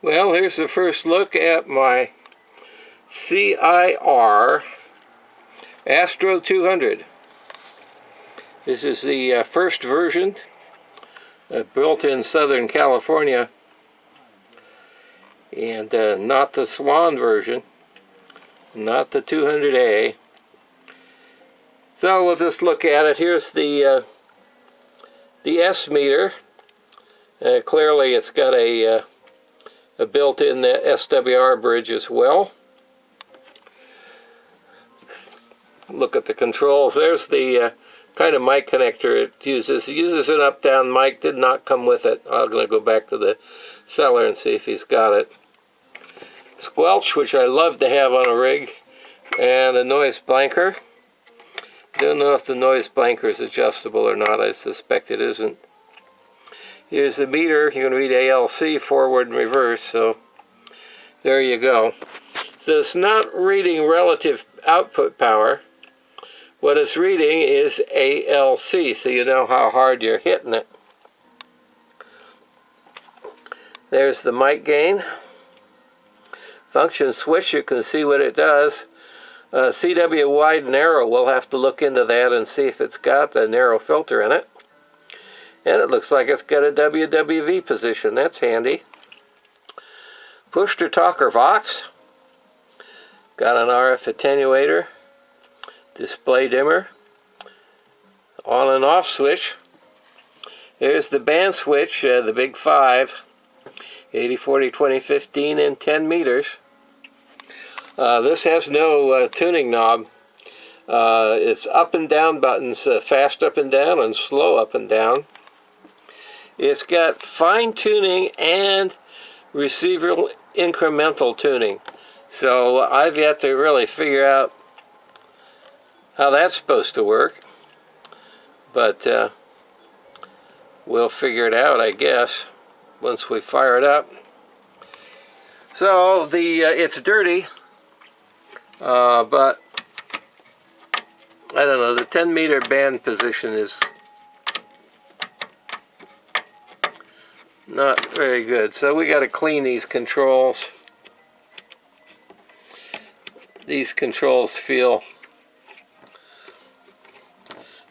Well, here's the first look at my CIR Astro 200. This is the first version built in Southern California, and not the Swan version, not the 200A. So we'll just look at it. Here's the S meter. Clearly it's got a built-in SWR bridge as well. Look at the controls. There's the kind of mic connector it uses. It uses an up-down mic, did not come with it. I'm going to go back to the seller and see if he's got it. Squelch, which I love to have on a rig, and a noise blanker. Don't know if the noise blanker is adjustable or not. I suspect it isn't. Here's the meter. You can read ALC forward and reverse, so there you go. So it's not reading relative output power. What it's reading is ALC, so you know how hard you're hitting it. There's the mic gain. Function switch, you can see what it does. CW wide narrow, we'll have to look into that and see if it's got a narrow filter in it. And it looks like it's got a WWV position. That's handy. Push to talker Vox. Got an RF attenuator. Display dimmer. On and off switch. There's the band switch, the big 5. 80, 40, 20, 15, and 10 meters. This has no tuning knob. It's up and down buttons, fast up and down and slow up and down. It's got fine tuning and receiver incremental tuning. So I've yet to really figure out how that's supposed to work. But we'll figure it out, I guess, once we fire it up. So it's dirty, but I don't know, the 10 meter band position is not very good, so we got to clean these controls. These controls feel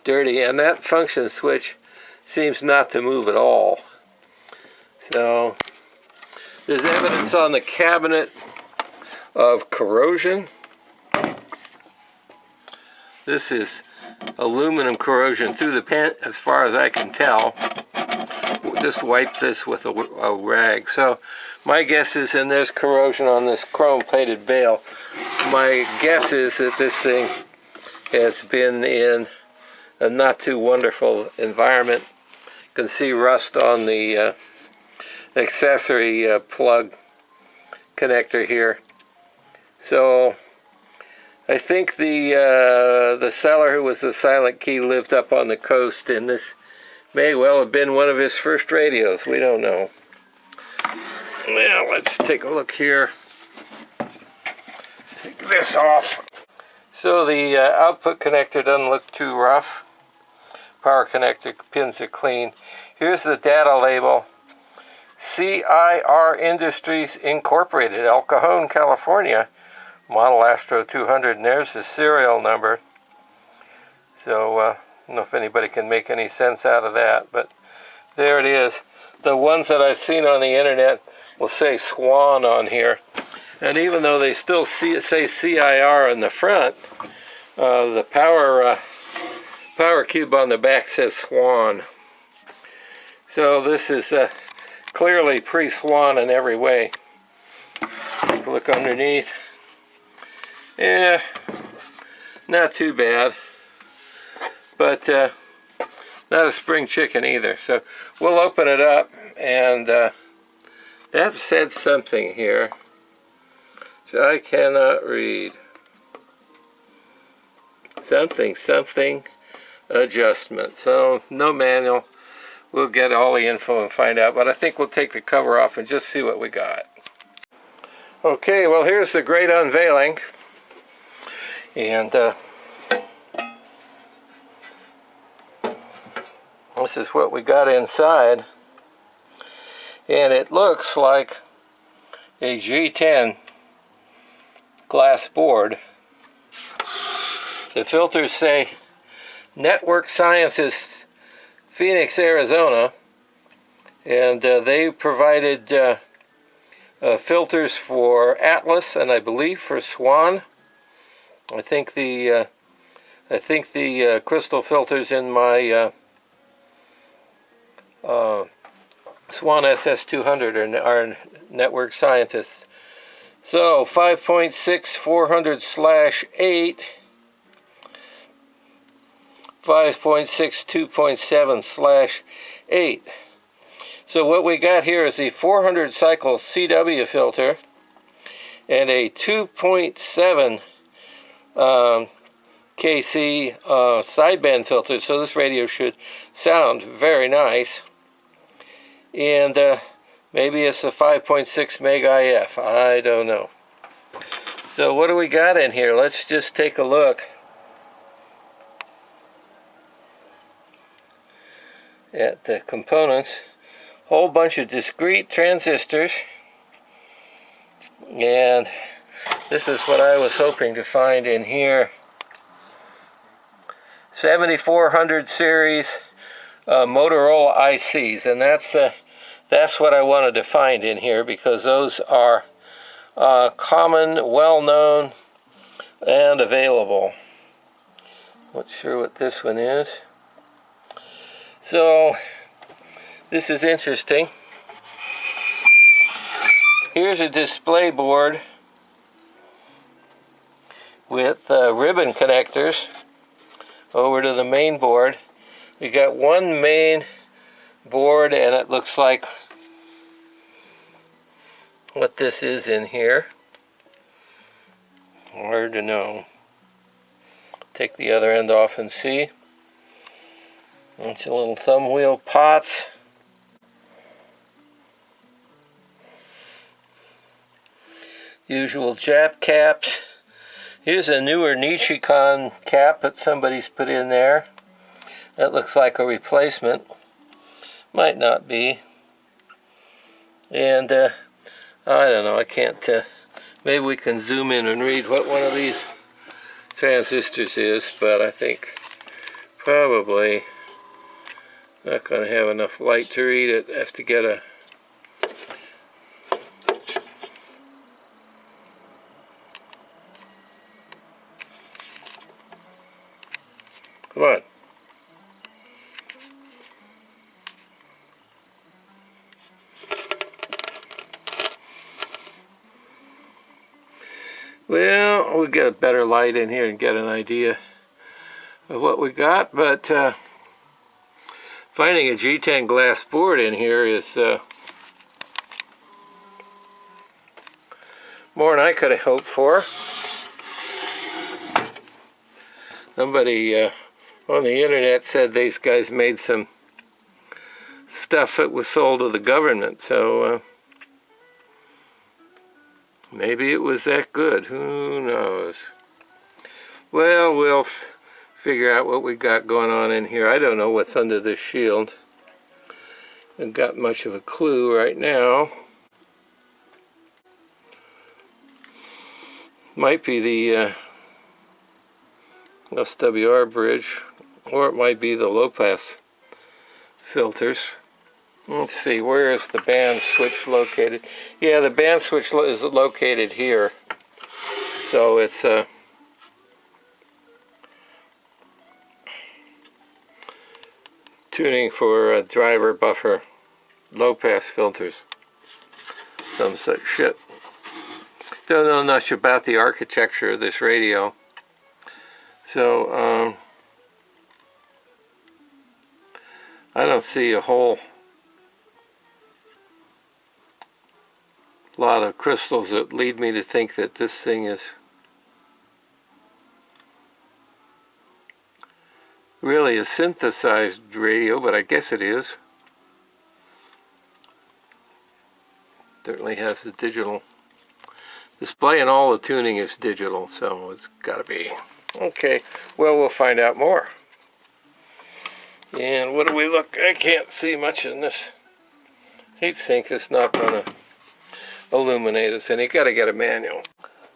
dirty, and that function switch seems not to move at all. So there's evidence on the cabinet of corrosion. This is aluminum corrosion through the pen, as far as I can tell. Just wipe this with a rag. So my guess is, and there's corrosion on this chrome plated bail, my guess is that this thing has been in a not too wonderful environment. You can see rust on the accessory plug connector here. So I think the seller, who was the silent key, lived up on the coast, and this may well have been one of his first radios. We don't know. Well, let's take a look here. Take this off. So the output connector doesn't look too rough. Power connector pins are clean. Here's the data label. CIR Industries Incorporated, El Cajon, California. Model Astro 200, and there's the serial number. So I don't know if anybody can make any sense out of that, but there it is. The ones that I've seen on the internet will say Swan on here, and even though they still say CIR in the front, the power cube on the back says Swan. So this is clearly pre-Swan in every way. Take a look underneath. Yeah, not too bad, but not a spring chicken either. So we'll open it up, and that said something here, which I cannot read. Something adjustment. So no manual. We'll get all the info and find out, but I think we'll take the cover off and just see what we got. Okay, well, here's the great unveiling. And this is what we got inside. And it looks like a G10 glass board. The filters say Network Sciences, Phoenix, Arizona, and they provided filters for Atlas and I believe for Swan. I think the crystal filters in my Swan SS200 are Network Scientists. So 5.6 400/8, 5.6 2.7/8. So what we got here is a 400 cycle CW filter and a 2.7 KC sideband filter. So this radio should sound very nice. And maybe it's a 5.6 meg IF. I don't know. So what do we got in here? Let's just take a look at the components. Whole bunch of discrete transistors, and this is what I was hoping to find in here. 7400 series Motorola ICs, and that's what I wanted to find in here, because those are common, well-known, and available. Not sure what this one is. So this is interesting. Here's a display board with ribbon connectors over to the main board. We got one main board, and it looks like what this is in here. Hard to know. Take the other end off and see. It's a little thumb wheel pots. Usual Jap caps. Here's a newer Nichicon cap that somebody's put in there. That looks like a replacement. Might not be. And I don't know, I can't, maybe we can zoom in and read what one of these transistors is, but I think probably not going to have enough light to read it. I have to get a come on. Well, we'll get a better light in here and get an idea of what we got, but finding a G10 glass board in here is more than I could have hoped for. Somebody on the internet said these guys made some stuff that was sold to the government, so maybe it was that good. Who knows? Well, we'll figure out what we got going on in here. I don't know what's under this shield. I haven't got much of a clue right now. Might be the SWR bridge, or it might be the low-pass filters. Let's see, where is the band switch located? Yeah, the band switch is located here. So it's tuning for driver buffer low-pass filters. Some such shit. Don't know much about the architecture of this radio. So, I don't see a whole lot of crystals that lead me to think that this thing is really a synthesized radio, but I guess it is. Certainly has a digital display, and all the tuning is digital, so it's got to be. Okay, well, we'll find out more. And what do we look? I can't see much in this heatsink. It's not going to. illuminators, and you got to get a manual.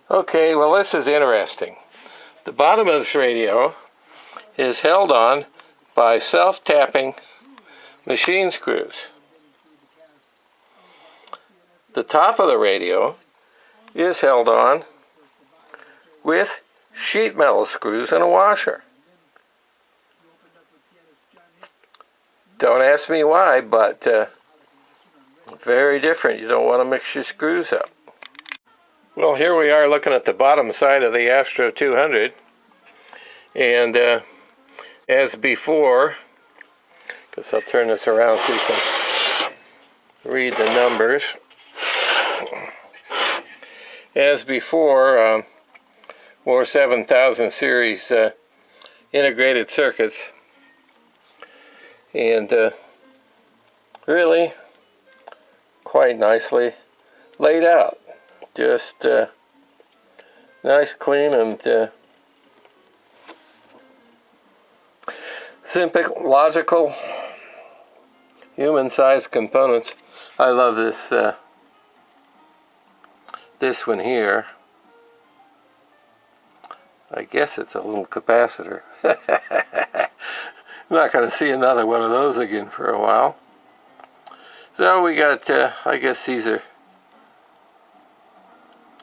Okay, well, this is interesting. The bottom of this radio is held on by self-tapping machine screws. The top of the radio is held on with sheet metal screws and a washer. Don't ask me why, but very different. You don't want to mix your screws up. Well, here we are looking at the bottom side of the Astro 200, and as before, because I'll turn this around so you can read the numbers. As before, more 7000 series integrated circuits, and really quite nicely laid out. Just nice, clean, and simple, logical, human-sized components. I love this this one here. I guess it's a little capacitor. I'm not going to see another one of those again for a while. So we got, I guess these are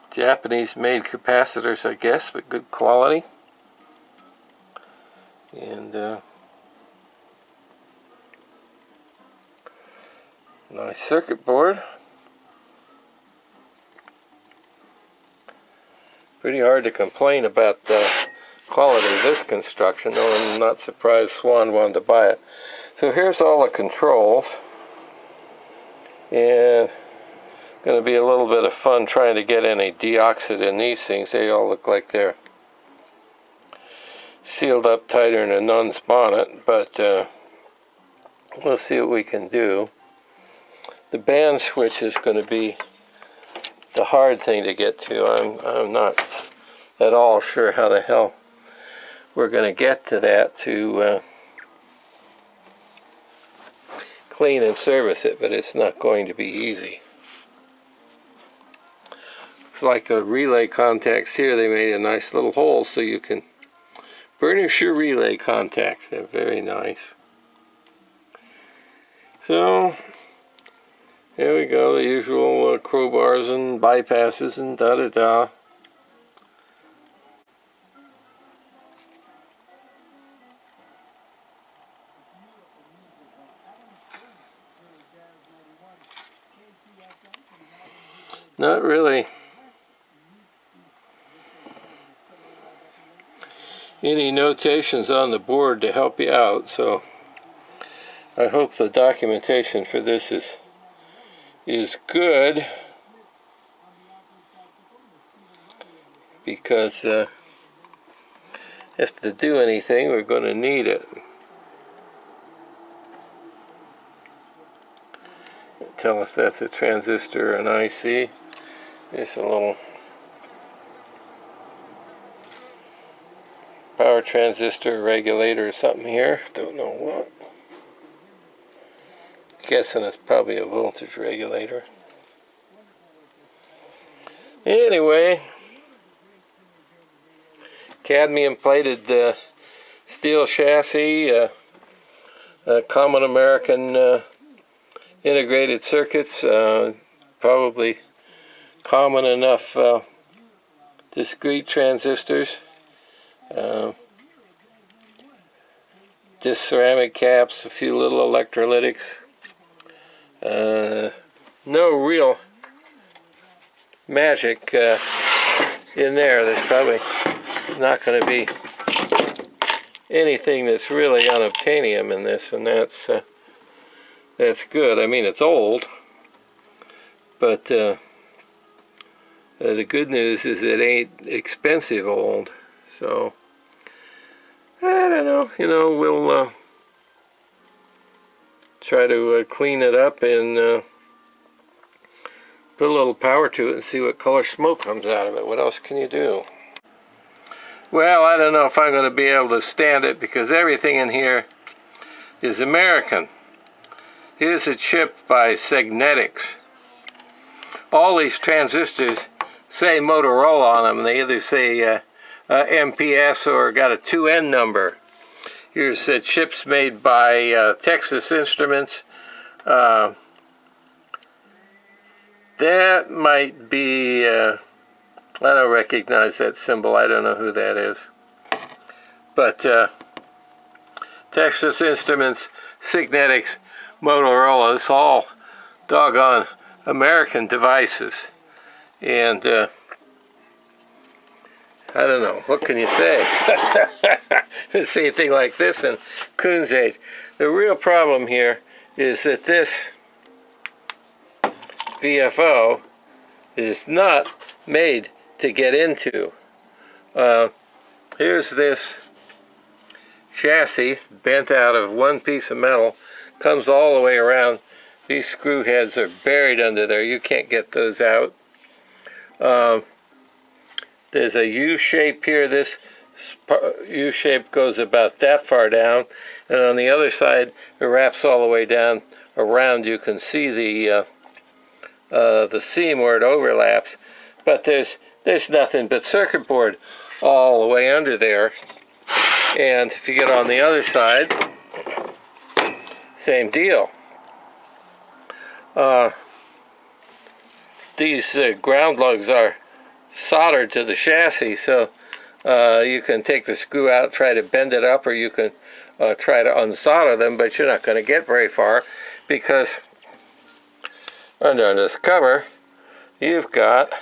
Japanese-made capacitors, I guess, but good quality. And nice circuit board. Pretty hard to complain about the quality of this construction, though I'm not surprised Swan wanted to buy it. So here's all the controls, and going to be a little bit of fun trying to get any deoxide in these things. They all look like they're sealed up tighter than a nun's bonnet, but we'll see what we can do. The band switch is going to be the hard thing to get to. I'm not at all sure how the hell we're going to get to that to clean and service it, but it's not going to be easy. It's like the relay contacts here. They made a nice little hole so you can burnish your relay contacts. They're very nice. So here we go, the usual crowbars and bypasses and da-da-da. Not really any notations on the board to help you out, so I hope the documentation for this is good, because if to do anything we're going to need it. Tell if that's a transistor or an IC. There's a little power transistor regulator or something here. Don't know what. Guessing it's probably a voltage regulator. Anyway, cadmium plated steel chassis, common American integrated circuits, probably common enough discrete transistors, just ceramic caps, a few little electrolytics. No real magic in there. There's probably not going to be anything that's really unobtainium in this, and that's good. I mean, it's old, but the good news is it ain't expensive old. So I don't know. You know, we'll try to clean it up and put a little power to it and see what color smoke comes out of it. What else can you do? Well, I don't know if I'm going to be able to stand it, because everything in here is American. Here's a chip by Signetics. all these transistors say Motorola on them. They either say MPS or got a 2N number. Here's chips made by Texas Instruments. That might be, I don't recognize that symbol. I don't know who that is. But Texas Instruments, Signetics, Motorola, it's all doggone American devices. And I don't know, what can you say? See anything like this in Coon's age. The real problem here is that this VFO is not made to get into. Here's this chassis bent out of one piece of metal, comes all the way around. These screw heads are buried under there. You can't get those out. There's a U shape here. This U shape goes about that far down, and on the other side it wraps all the way down around. You can see the seam where it overlaps, but there's nothing but circuit board all the way under there. And if you get on the other side, same deal. These ground lugs are soldered to the chassis, so you can take the screw out, try to bend it up, or you can try to unsolder them, but you're not going to get very far because under this cover you've got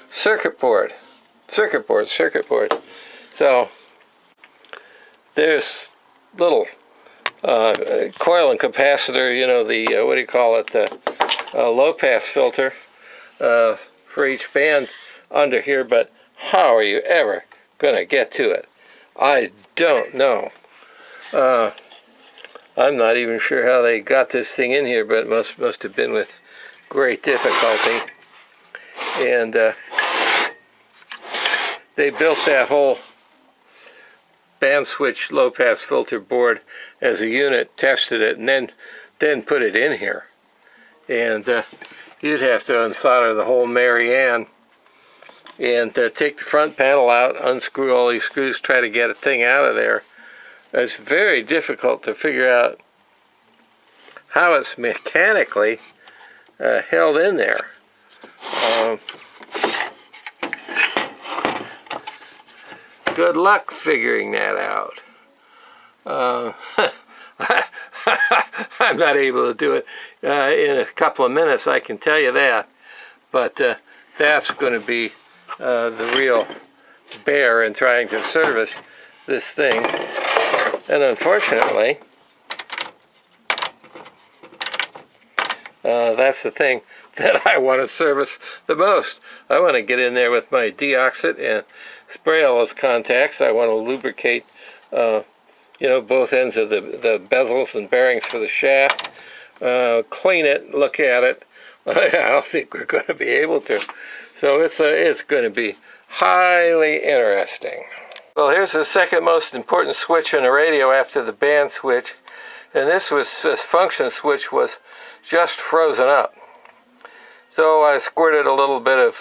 circuit board. So there's little coil and capacitor, you know, the what do you call it, the low pass filter for each band under here, but how are you ever going to get to it? I don't know. I'm not even sure how they got this thing in here, but it must have been with great difficulty. And they built that whole band switch low pass filter board as a unit, tested it, and then put it in here. And you'd have to unsolder the whole Marianne and take the front panel out, unscrew all these screws, try to get a thing out of there. It's very difficult to figure out how it's mechanically held in there. Good luck figuring that out. I'm not able to do it in a couple of minutes, I can tell you that. But that's going to be the real bear in trying to service this thing. And unfortunately, that's the thing that I want to service the most. I want to get in there with my deoxit and spray all those contacts. I want to lubricate you know, both ends of the bezels and bearings for the shaft, clean it, look at it. I don't think we're going to be able to. So it's going to be highly interesting. Well, here's the second most important switch in the radio after the band switch, and this function switch was just frozen up. So I squirted a little bit of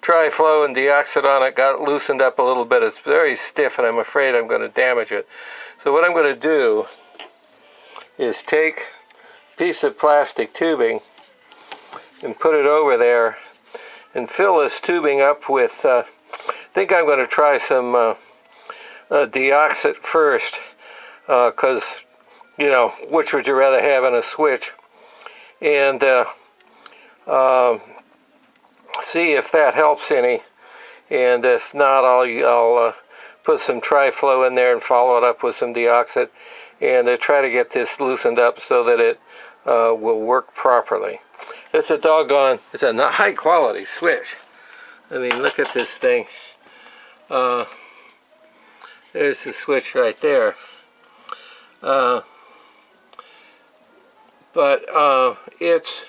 Tri-Flow and deoxit on it, got it loosened up a little bit. It's very stiff and I'm afraid I'm going to damage it. So what I'm going to do is take a piece of plastic tubing and put it over there and fill this tubing up with, I think I'm going to try some deoxit first, because, you know, which would you rather have in a switch? And see if that helps any, and if not, I'll put some Tri-Flow in there and follow it up with some deoxit, and try to get this loosened up so that it will work properly. It's a high quality switch. I mean, look at this thing. There's the switch right there. But it's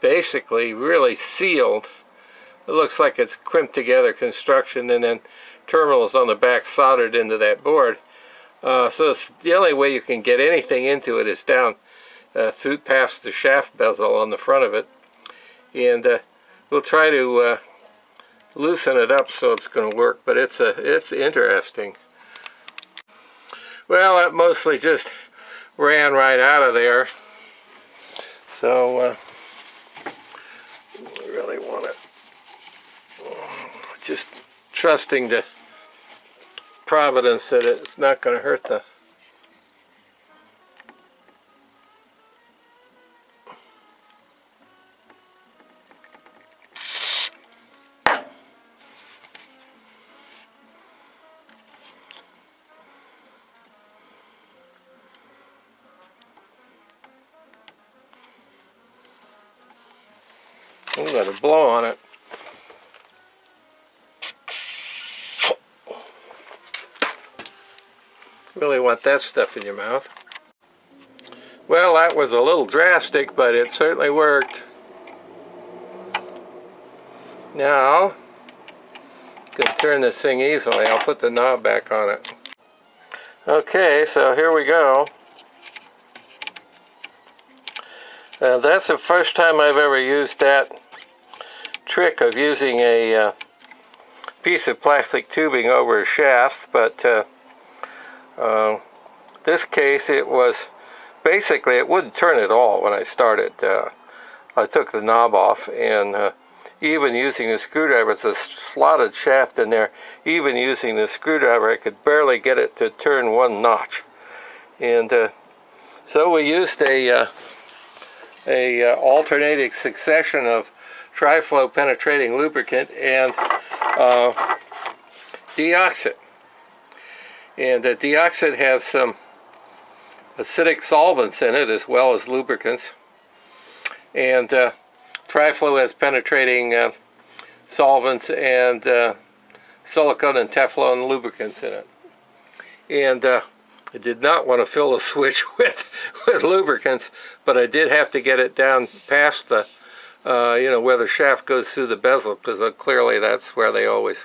basically really sealed. It looks like it's crimped together construction, and then terminals on the back soldered into that board. So it's the only way you can get anything into it is down through past the shaft bezel on the front of it, and we'll try to loosen it up so it's going to work. But it's interesting. Well, that mostly just ran right out of there, so we really want it. Just trusting to Providence that it's not going to hurt the. I'm going to blow on it. Really want that stuff in your mouth. Well, that was a little drastic, but it certainly worked. Now, I can turn this thing easily. I'll put the knob back on it. Okay, so here we go. That's the first time I've ever used that trick of using a piece of plastic tubing over a shaft, but this case it was basically, it wouldn't turn at all when I started. I took the knob off, and even using the screwdriver, it's a slotted shaft in there, even using the screwdriver I could barely get it to turn one notch. And so we used a alternating succession of tri-flow penetrating lubricant and deoxit. And the deoxit has some acidic solvents in it as well as lubricants. And tri-flow has penetrating solvents and silicone and Teflon lubricants in it. And I did not want to fill the switch with lubricants, but I did have to get it down past the where the shaft goes through the bezel, because clearly that's where they always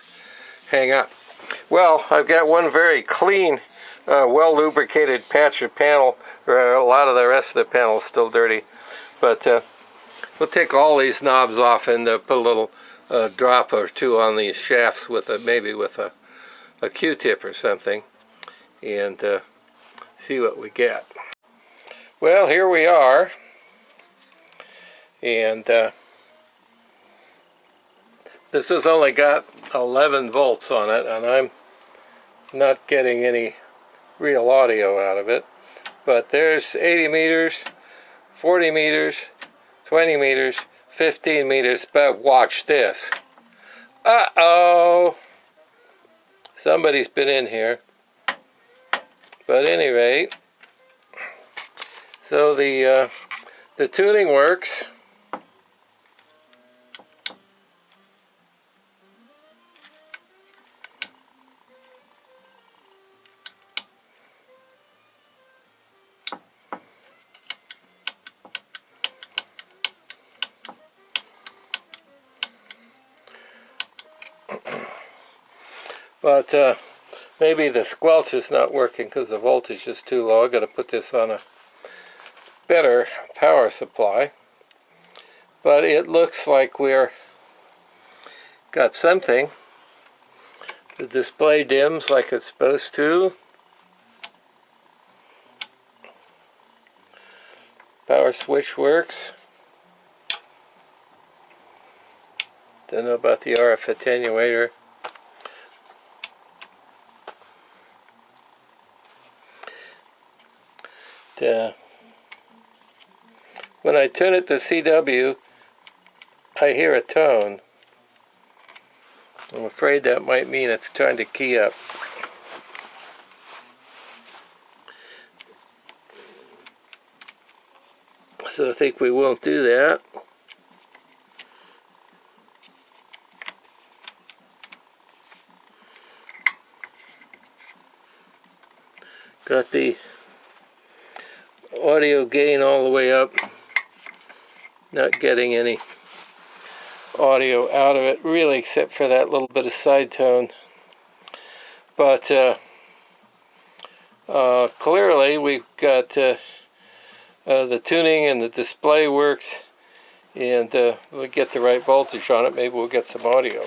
hang up. Well, I've got one very clean, well lubricated patch of panel. A lot of the rest of the panel is still dirty, but we'll take all these knobs off and put a little drop or two on these shafts with maybe with a Q-tip or something, and see what we get. Well, here we are. And this has only got 11 volts on it, and I'm not getting any real audio out of it. But there's 80 meters, 40 meters, 20 meters, 15 meters, but watch this. Uh-oh! Somebody's been in here. But at any rate, so the tuning works. But maybe the squelch is not working because the voltage is too low. I've got to put this on a better power supply. But it looks like we're got something. The display dims like it's supposed to. Power switch works. Don't know about the RF attenuator. When I turn it to CW, I hear a tone. I'm afraid that might mean it's trying to key up. So I think we won't do that. Got the audio gain all the way up. Not getting any audio out of it really, except for that little bit of side tone. But clearly we've got the tuning and the display works, and we'll get the right voltage on it. Maybe we'll get some audio.